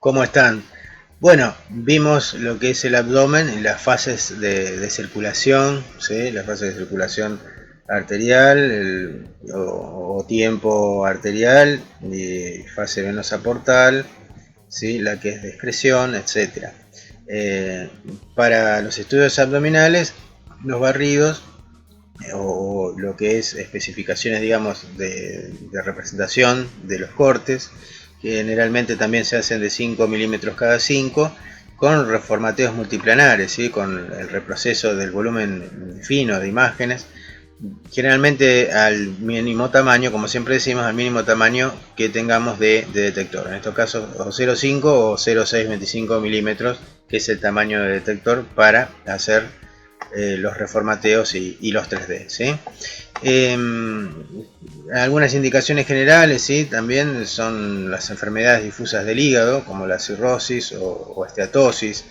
¿Cómo están? Bueno, vimos lo que es el abdomen y las fases de circulación, ¿sí? Las fases de circulación arterial o tiempo arterial, y fase venosa portal, ¿sí? La que es de excreción, etc. Eh, para los estudios abdominales, los barridos o lo que es especificaciones, digamos, de representación de los cortes, que generalmente también se hacen de 5 milímetros cada 5, con reformateos multiplanares, ¿sí? Con el reproceso del volumen fino de imágenes, generalmente al mínimo tamaño, como siempre decimos, al mínimo tamaño que tengamos de detector. En estos casos, o 0,5 o 0,625 milímetros, que es el tamaño de detector para hacer los reformateos y los 3D, ¿sí? Algunas indicaciones generales, ¿sí? También son las enfermedades difusas del hígado, como la cirrosis o esteatosis,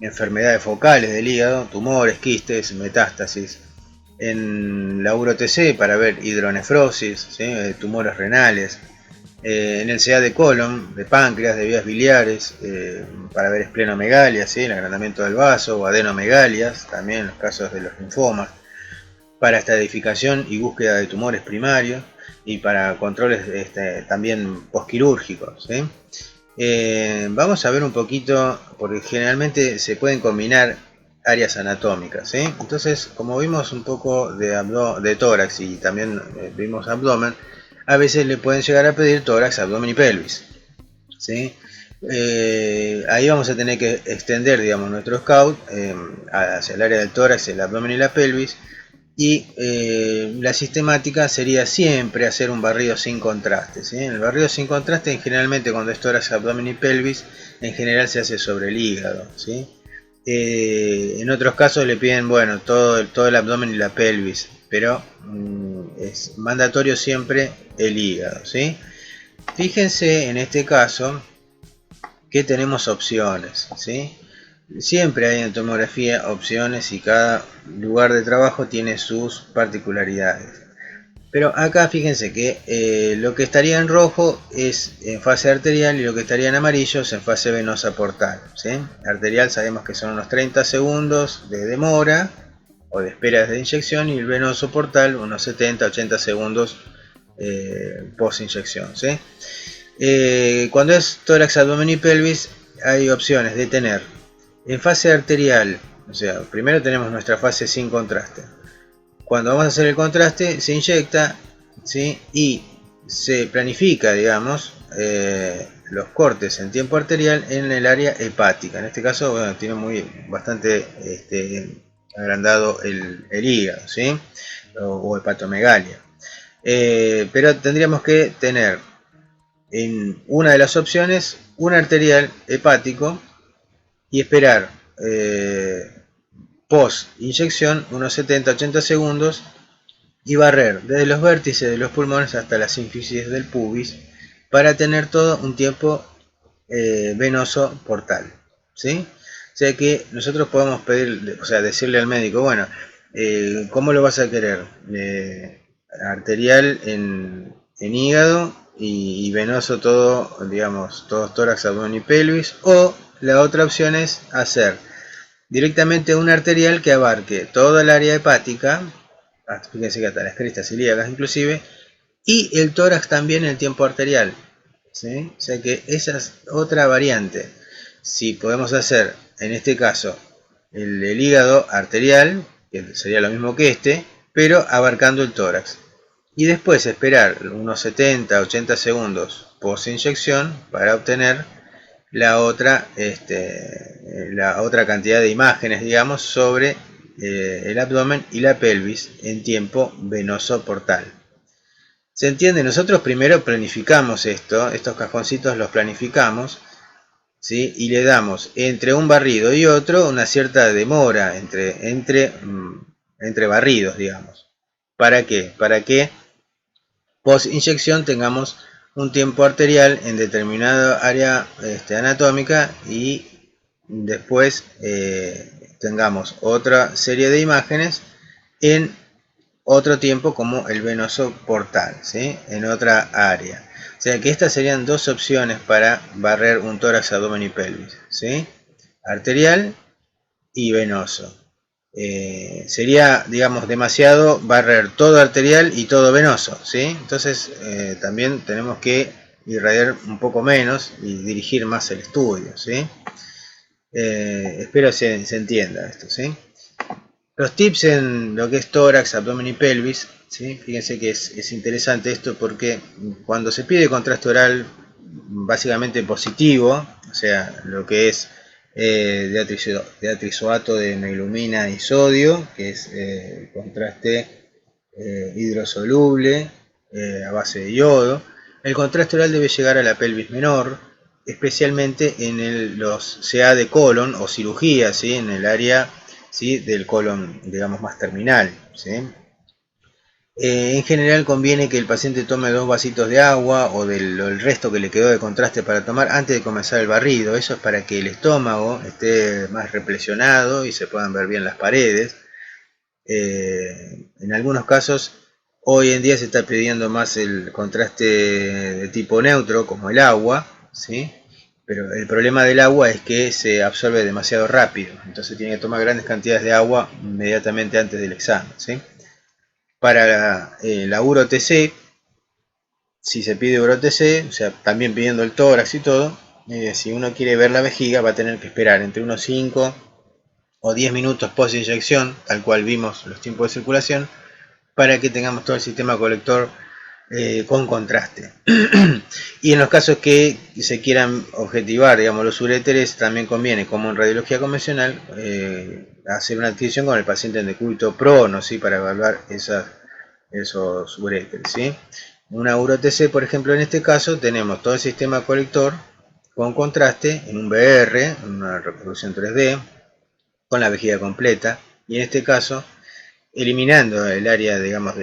enfermedades focales del hígado, tumores, quistes, metástasis. En la UroTC para ver hidronefrosis, ¿sí? Tumores renales. En el CA de colon, de páncreas, de vías biliares, para ver esplenomegalia, ¿sí? El agrandamiento del vaso, o adenomegalias, también en los casos de los linfomas, para estadificación y búsqueda de tumores primarios, y para controles también posquirúrgicos, ¿sí? Vamos a ver un poquito, porque generalmente se pueden combinar áreas anatómicas, ¿sí? Entonces, como vimos un poco de tórax y también vimos abdomen, a veces le pueden llegar a pedir tórax, abdomen y pelvis, ¿sí? Ahí vamos a tener que extender, digamos, nuestro scout hacia el área del tórax, el abdomen y la pelvis. Y la sistemática sería siempre hacer un barrido sin contraste, ¿sí? El barrido sin contraste, generalmente cuando es tórax, abdomen y pelvis, en general se hace sobre el hígado, ¿sí? En otros casos le piden, bueno, todo el abdomen y la pelvis, pero es mandatorio siempre el hígado, ¿sí? Fíjense en este caso que tenemos opciones, ¿sí? Siempre hay en tomografía opciones y cada lugar de trabajo tiene sus particularidades. Pero acá fíjense que lo que estaría en rojo es en fase arterial y lo que estaría en amarillo es en fase venosa portal, ¿sí? Arterial sabemos que son unos 30 segundos de demora o de espera de inyección, y el venoso portal unos 70-80 segundos post inyección, ¿sí? Cuando es tórax, abdomen y pelvis, hay opciones de tener en fase arterial, o sea, primero tenemos nuestra fase sin contraste. Cuando vamos a hacer el contraste, se inyecta, ¿sí? Y se planifica, digamos, los cortes en tiempo arterial en el área hepática. En este caso, bueno, tiene bastante agrandado el hígado, ¿sí? O hepatomegalia. Pero tendríamos que tener en una de las opciones un arterial hepático y esperar post inyección unos 70-80 segundos y barrer desde los vértices de los pulmones hasta la sínfisis del pubis para tener todo un tiempo venoso portal, ¿sí? O sea que nosotros podemos pedir, o sea, decirle al médico, bueno, ¿cómo lo vas a querer? Arterial en hígado y venoso todo, digamos, todos tórax, abdomen y pelvis, o la otra opción es hacer directamente un arterial que abarque toda el área hepática, fíjense que hasta las crestas ilíacas inclusive, y el tórax también en el tiempo arterial, ¿sí? O sea que esa es otra variante. Si podemos hacer, en este caso, el hígado arterial, que sería lo mismo que este, pero abarcando el tórax. Y después esperar unos 70-80 segundos post inyección para obtener la otra cantidad de imágenes, digamos, sobre el abdomen y la pelvis en tiempo venoso portal. ¿Se entiende? Nosotros primero planificamos estos cajoncitos los planificamos, ¿sí? Y le damos entre un barrido y otro una cierta demora entre barridos, digamos. ¿Para qué? Para que post inyección tengamos un tiempo arterial en determinada área anatómica y después tengamos otra serie de imágenes en otro tiempo como el venoso portal, ¿sí? En otra área. O sea que estas serían dos opciones para barrer un tórax, abdomen y pelvis, ¿sí? Arterial y venoso. Sería, digamos, demasiado barrer todo arterial y todo venoso, ¿sí? Entonces también tenemos que irradiar un poco menos y dirigir más el estudio, ¿sí? Espero se entienda esto, ¿sí? Los tips en lo que es tórax, abdomen y pelvis, ¿sí? Fíjense que es interesante esto porque cuando se pide contraste oral básicamente positivo, o sea, lo que es diatrizoato de meglumina y sodio, que es contraste hidrosoluble a base de yodo, el contraste oral debe llegar a la pelvis menor, especialmente en los CA de colon o cirugía, ¿sí? En el área, ¿sí? Del colon, digamos, más terminal, ¿sí? En general conviene que el paciente tome 2 vasitos de agua o el resto que le quedó de contraste para tomar antes de comenzar el barrido. Eso es para que el estómago esté más represionado y se puedan ver bien las paredes. En algunos casos, hoy en día se está pidiendo más el contraste de tipo neutro, como el agua, ¿sí? Pero el problema del agua es que se absorbe demasiado rápido, entonces tiene que tomar grandes cantidades de agua inmediatamente antes del examen, ¿sí? Para la URO-TC, si se pide URO-TC, o sea, también pidiendo el tórax y todo, si uno quiere ver la vejiga va a tener que esperar entre unos 5 o 10 minutos post inyección, tal cual vimos los tiempos de circulación, para que tengamos todo el sistema colector con contraste. Y en los casos que se quieran objetivar, digamos, los uréteres, también conviene, como en radiología convencional, hacer una adquisición con el paciente en decúbito prono, ¿sí? Para evaluar esos uréteres, ¿sí? Una URO-TC, por ejemplo, en este caso, tenemos todo el sistema colector con contraste en un BR, una reproducción 3D, con la vejiga completa, y en este caso eliminando el área, digamos,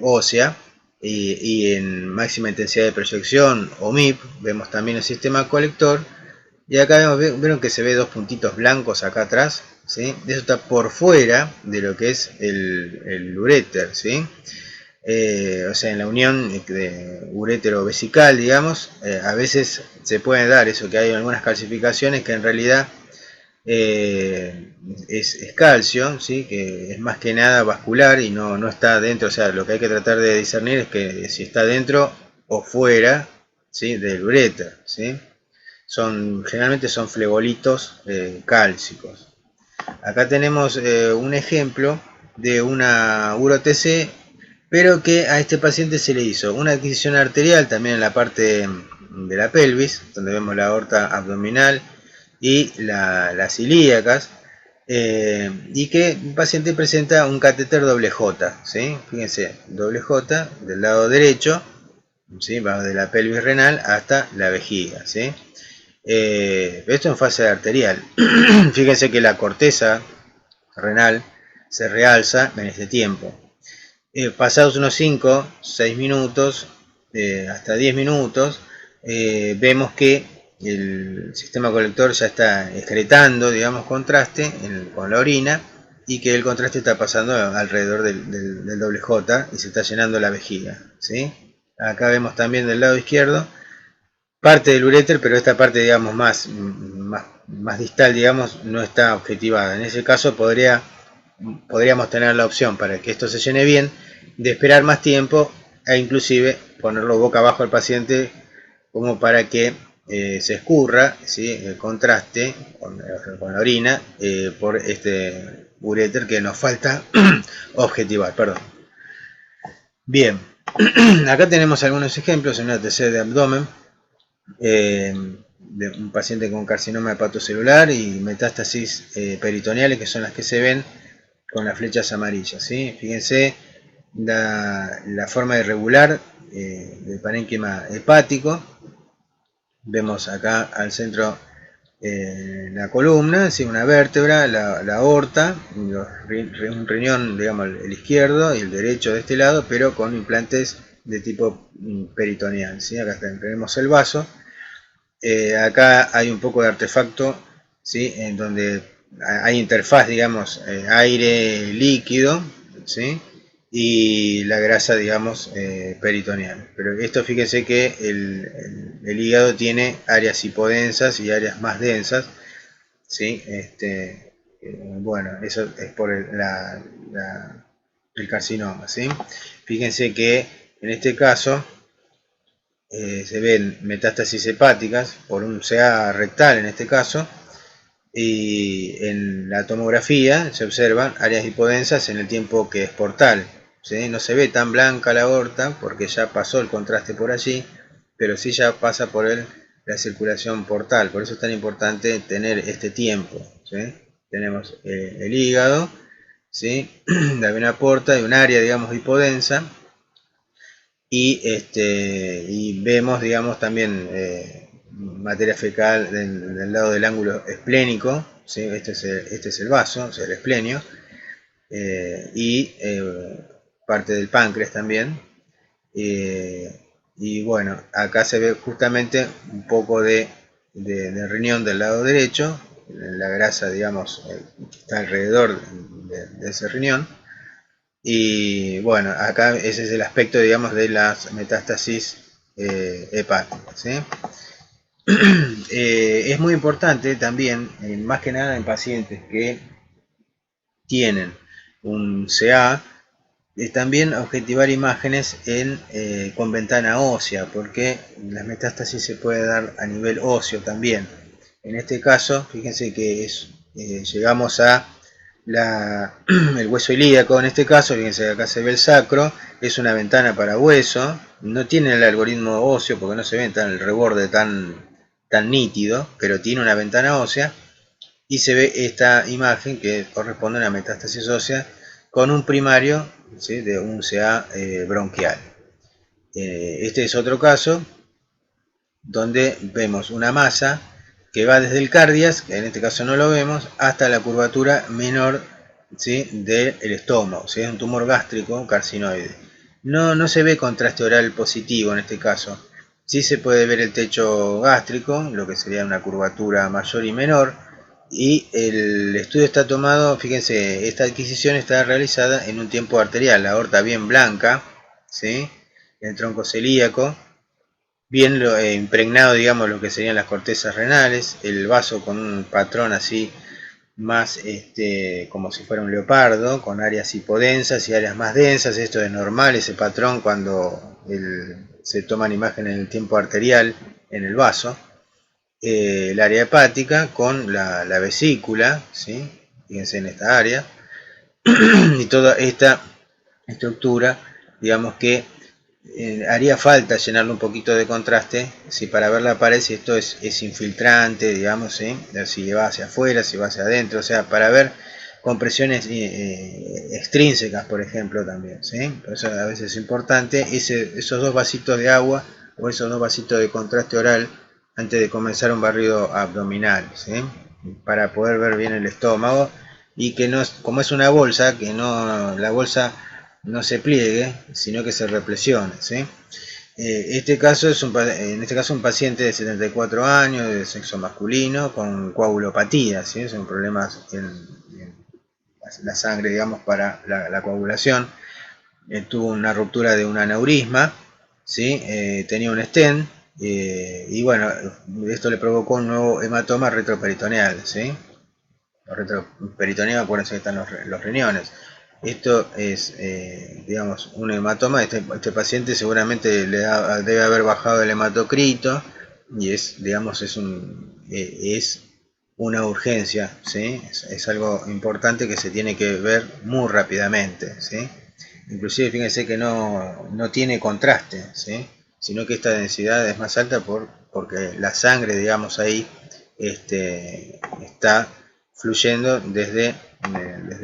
ósea y en máxima intensidad de proyección o MIP, vemos también el sistema colector y acá vieron que se ve dos puntitos blancos acá atrás, ¿sí? Eso está por fuera de lo que es el uréter, ¿sí? O sea, en la unión de urétero vesical, digamos, a veces se puede dar eso, que hay algunas calcificaciones que en realidad es calcio, ¿sí? Que es más que nada vascular y no está dentro, o sea, lo que hay que tratar de discernir es que si está dentro o fuera, ¿sí? Del uréter, ¿sí? Generalmente son flegolitos cálcicos. Acá tenemos un ejemplo de una URO-TC, pero que a este paciente se le hizo una adquisición arterial también en la parte de la pelvis, donde vemos la aorta abdominal y las ilíacas, y que el paciente presenta un catéter doble J, ¿sí? Fíjense, doble J del lado derecho, ¿sí? Va de la pelvis renal hasta la vejiga, ¿sí? Esto en fase arterial. Fíjense que la corteza renal se realza en este tiempo. Pasados unos 5, 6 minutos, hasta 10 minutos, vemos que el sistema colector ya está excretando, digamos, contraste con la orina y que el contraste está pasando alrededor del doble J y se está llenando la vejiga, ¿sí? Acá vemos también del lado izquierdo parte del uréter, pero esta parte, digamos, más distal, digamos, no está objetivada. En ese caso podríamos tener la opción para que esto se llene bien de esperar más tiempo e inclusive ponerlo boca abajo al paciente como para que se escurra, ¿sí? El contraste con la orina por este uréter que nos falta objetivar. Perdón. Bien, acá tenemos algunos ejemplos en una TC de abdomen de un paciente con carcinoma hepatocelular y metástasis peritoneales, que son las que se ven con las flechas amarillas, ¿sí? Fíjense la forma irregular del parénquima hepático. Vemos acá al centro la columna, ¿sí? Una vértebra, la aorta, un riñón, digamos, el izquierdo y el derecho de este lado, pero con implantes de tipo peritoneal, ¿sí? Acá tenemos el vaso. Acá hay un poco de artefacto, ¿sí? En donde hay interfaz, digamos, aire líquido, ¿sí? y la grasa, digamos, peritoneal. Pero esto, fíjense que el hígado tiene áreas hipodensas y áreas más densas, ¿sí? Bueno, eso es por el carcinoma, ¿sí? Fíjense que en este caso se ven metástasis hepáticas por un CA rectal en este caso, y en la tomografía se observan áreas hipodensas en el tiempo que es portal, ¿sí? No se ve tan blanca la aorta porque ya pasó el contraste por allí, pero sí ya pasa por la circulación portal. Por eso es tan importante tener este tiempo, ¿sí? Tenemos el hígado, ¿sí? La vena porta y un área, digamos, hipodensa, y vemos, digamos, también materia fecal del lado del ángulo esplénico, ¿sí? Este es el vaso, o sea, el esplenio, y parte del páncreas también. Y bueno, acá se ve justamente un poco de riñón del lado derecho, la grasa, digamos, que está alrededor de ese riñón. Y bueno, acá ese es el aspecto, digamos, de las metástasis hepáticas, ¿sí? Es muy importante también, más que nada en pacientes que tienen un CA, también objetivar imágenes con ventana ósea, porque las metástasis se puede dar a nivel óseo también. En este caso, fíjense que llegamos a el hueso ilíaco. En este caso, fíjense que acá se ve el sacro, es una ventana para hueso, no tiene el algoritmo óseo porque no se ve el reborde tan nítido, pero tiene una ventana ósea, y se ve esta imagen que corresponde a una metástasis ósea con un primario, ¿sí?, de un CA bronquial. Este es otro caso donde vemos una masa que va desde el cardias, que en este caso no lo vemos, hasta la curvatura menor, ¿sí?, del estómago, ¿sí? Es un tumor gástrico carcinoide. No se ve contraste oral positivo en este caso. Sí se puede ver el techo gástrico, lo que sería una curvatura mayor y menor, y el estudio está tomado, fíjense, esta adquisición está realizada en un tiempo arterial, la aorta bien blanca, ¿sí?, el tronco celíaco bien impregnado, digamos, lo que serían las cortezas renales, el vaso con un patrón así más como si fuera un leopardo, con áreas hipodensas y áreas más densas. Esto es normal, ese patrón, cuando se toman imágenes en el tiempo arterial en el vaso. El área hepática con la vesícula, ¿sí? Fíjense en esta área, y toda esta estructura, digamos que haría falta llenarle un poquito de contraste, si para ver la pared, si esto es infiltrante, digamos, ¿sí?, si va hacia afuera, si va hacia adentro, o sea, para ver compresiones extrínsecas, por ejemplo, también, ¿sí? Por eso a veces es importante esos dos vasitos de agua o esos dos vasitos de contraste oral antes de comenzar un barrido abdominal, ¿sí?, para poder ver bien el estómago, y que no, como es una bolsa, que no, la bolsa no se pliegue, sino que se represione, ¿sí? En este caso un paciente de 74 años, de sexo masculino, con coagulopatía, ¿sí? Son problemas en la sangre, digamos, para la coagulación. Tuvo una ruptura de un aneurisma, ¿sí? Tenía un stent, y bueno, esto le provocó un nuevo hematoma retroperitoneal, ¿sí? Los retroperitoneos, acuérdense que están los riñones. Esto es, digamos, un hematoma. Este paciente seguramente debe haber bajado el hematocrito, y digamos, es una urgencia, ¿sí? Es algo importante que se tiene que ver muy rápidamente, ¿sí? Inclusive fíjense que no tiene contraste, ¿sí?, sino que esta densidad es más alta porque la sangre, digamos, ahí está fluyendo desde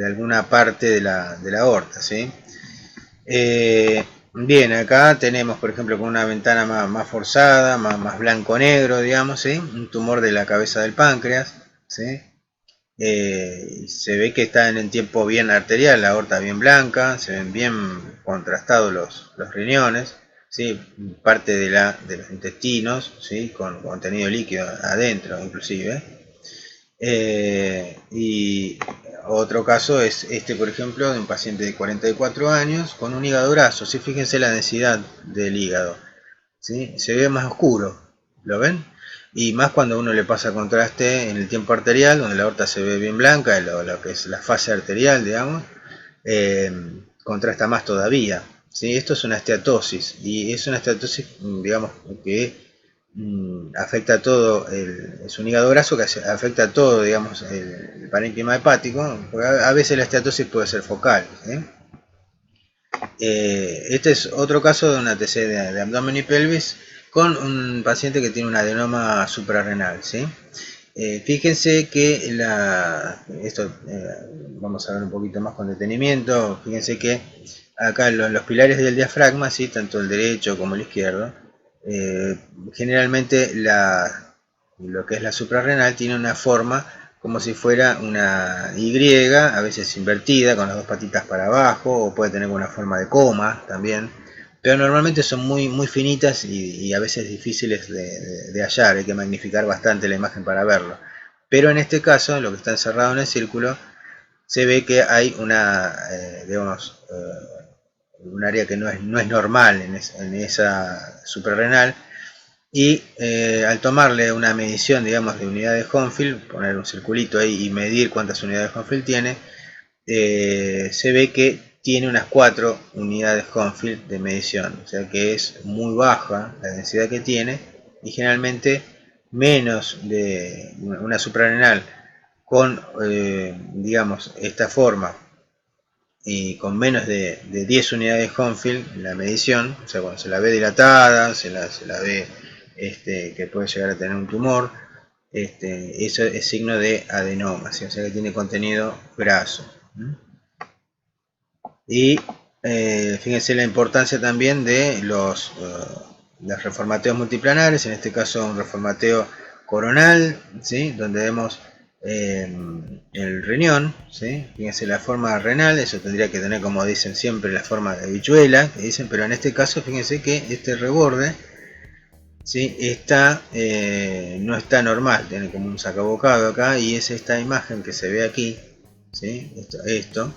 alguna parte de la aorta, ¿sí? Bien, acá tenemos, por ejemplo, con una ventana más forzada, más blanco-negro, digamos, ¿sí?, un tumor de la cabeza del páncreas, ¿sí? Se ve que está en el tiempo bien arterial, la aorta bien blanca, se ven bien contrastados los riñones, ¿sí?, parte de los intestinos, ¿sí?, con contenido líquido adentro inclusive. Y Otro caso es este, por ejemplo, de un paciente de 44 años con un hígado graso. ¿Sí? Fíjense la densidad del hígado, ¿sí? Se ve más oscuro, ¿lo ven? Y más cuando uno le pasa contraste en el tiempo arterial, donde la aorta se ve bien blanca, lo que es la fase arterial, digamos, contrasta más todavía, ¿sí? Esto es una esteatosis, y es una esteatosis, digamos, que afecta a todo, es un hígado graso que afecta a todo, digamos, el parénquima hepático, porque a veces la esteatosis puede ser focal, ¿eh? Este es otro caso de una TC de abdomen y pelvis con un paciente que tiene un adenoma suprarrenal, ¿sí? Fíjense que esto vamos a ver un poquito más con detenimiento. Fíjense que acá los pilares del diafragma, ¿sí? Tanto el derecho como el izquierdo, generalmente lo que es la suprarrenal tiene una forma como si fuera una Y, a veces invertida, con las dos patitas para abajo, o puede tener una forma de coma también, pero normalmente son muy finitas y a veces difíciles de hallar, hay que magnificar bastante la imagen para verlo. Pero en este caso, lo que está encerrado en el círculo, se ve que hay digamos, un área que no es normal en esa suprarrenal, y al tomarle una medición, digamos, de unidades Hounsfield, poner un circulito ahí y medir cuántas unidades Hounsfield tiene, se ve que tiene unas 4 unidades Hounsfield de medición, o sea que es muy baja la densidad que tiene, y generalmente menos de una suprarrenal con, digamos, esta forma y con menos de 10 unidades Hounsfield en la medición, o sea, cuando se la ve dilatada, se la ve que puede llegar a tener un tumor, eso es signo de adenoma, ¿sí? O sea que tiene contenido graso. Y fíjense la importancia también de los reformateos multiplanares, en este caso un reformateo coronal, ¿sí? Donde vemos el riñón, ¿sí? Fíjense la forma renal, eso tendría que tener, como dicen siempre, la forma de habichuela, que dicen, pero en este caso fíjense que este reborde, ¿sí? No está normal, tiene como un sacabocado acá, y es esta imagen que se ve aquí, ¿sí? Esto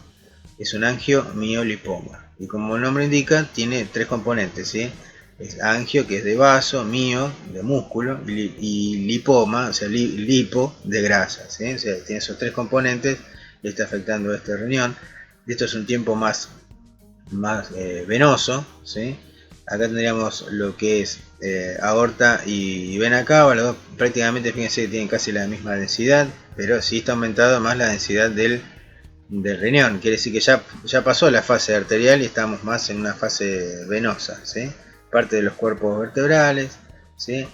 es un angiomiolipoma, y como el nombre indica, tiene 3 componentes, ¿sí? Es angio, que es de vaso, mio, de músculo, y lipoma, o sea, lipo, de grasa, ¿sí? O sea, tiene esos 3 componentes, y está afectando a este riñón. Esto es un tiempo más venoso, ¿sí? Acá tendríamos lo que es aorta y vena cava, los dos prácticamente, fíjense que tienen casi la misma densidad, pero sí está aumentado más la densidad del riñón, quiere decir que ya pasó la fase arterial y estamos más en una fase venosa, ¿sí? Parte de los cuerpos vertebrales, ¿sí?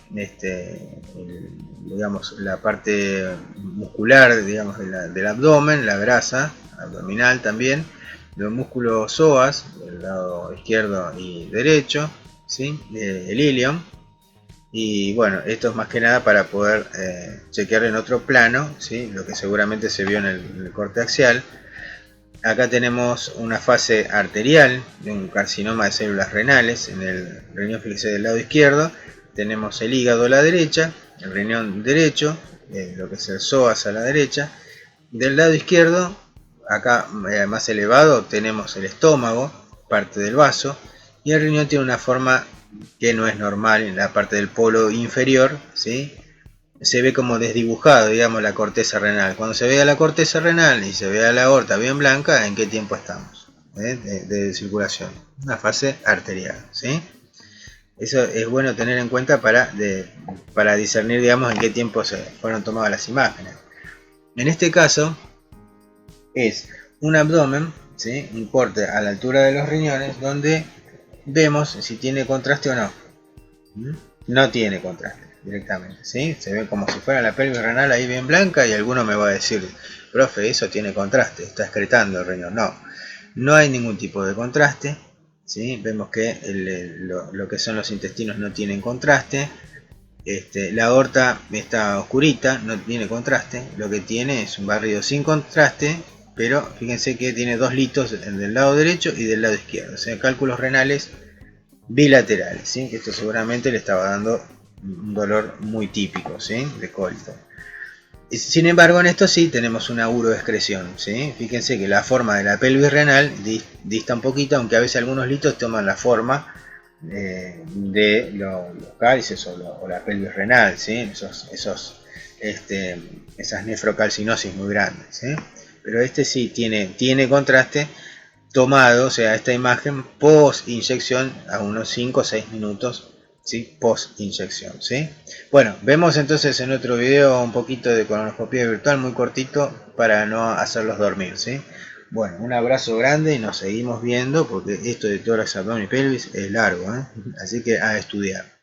Digamos, la parte muscular, digamos, del abdomen, la grasa abdominal también, los músculos psoas, del lado izquierdo y derecho, ¿sí? El ilion. Y bueno, esto es más que nada para poder chequear en otro plano, ¿sí? Lo que seguramente se vio en el corte axial. Acá tenemos una fase arterial de un carcinoma de células renales en el riñón, fíjese, del lado izquierdo. Tenemos el hígado a la derecha, el riñón derecho, lo que es el psoas a la derecha. Del lado izquierdo, acá más elevado, tenemos el estómago, parte del vaso, y el riñón tiene una forma que no es normal en la parte del polo inferior, ¿sí? Se ve como desdibujado, digamos, la corteza renal. Cuando se vea la corteza renal y se vea la aorta bien blanca, ¿en qué tiempo estamos? De circulación. Una fase arterial, ¿sí? Eso es bueno tener en cuenta para discernir, digamos, en qué tiempo se fueron tomadas las imágenes. En este caso, es un abdomen, ¿sí? Un corte a la altura de los riñones, donde vemos si tiene contraste o no. No tiene contraste directamente, ¿sí? Se ve como si fuera la pelvis renal ahí bien blanca, y alguno me va a decir, profe, eso tiene contraste, está excretando el riñón. No hay ningún tipo de contraste, ¿sí? Vemos que lo que son los intestinos no tienen contraste. La aorta está oscurita, no tiene contraste, lo que tiene es un barrido sin contraste, pero fíjense que tiene 2 litos del lado derecho y del lado izquierdo, o sea, cálculos renales bilaterales, ¿sí? Que esto seguramente le estaba dando un dolor muy típico, ¿sí? De cólito. Sin embargo, en esto sí tenemos una uroexcreción, ¿sí? Fíjense que la forma de la pelvis renal dista un poquito, aunque a veces algunos litos toman la forma de los cálices o la pelvis renal, ¿sí? Esas nefrocalcinosis muy grandes, ¿sí? Pero este sí tiene contraste tomado, o sea, esta imagen post inyección a unos 5 o 6 minutos, ¿sí? Post inyección, ¿sí? Bueno, vemos entonces en otro video un poquito de colonoscopia virtual muy cortito para no hacerlos dormir, ¿sí? Bueno, un abrazo grande y nos seguimos viendo porque esto de tórax, abdomen y pelvis es largo, ¿eh? Así que a estudiar.